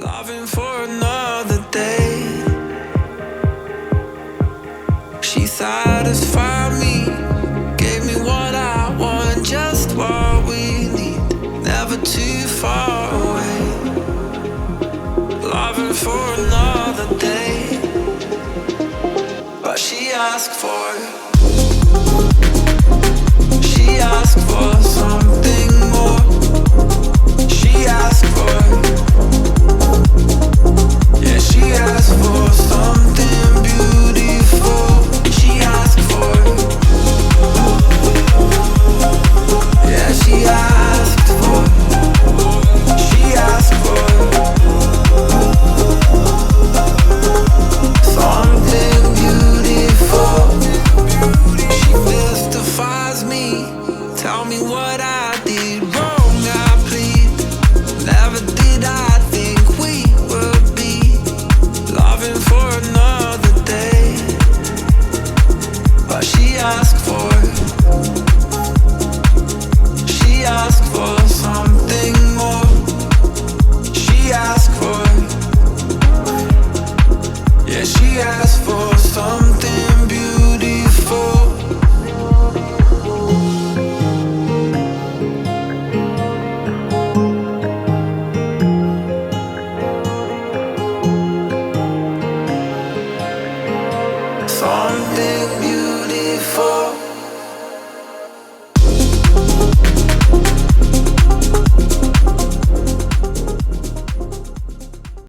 Loving for another day. She satisfied me, gave me what I want, just what we need, never too far away. Loving for another day, but she asked for something more. She asked for, yeah, she asked for something beautiful. She asked for, yeah, she asked for, she asked for something beautiful. She mystifies me, tell me what I did wrong, I plead. Never did I think we would be loving for another day, but she asked for something more. She asked for, yeah, she asked for something beautiful. Something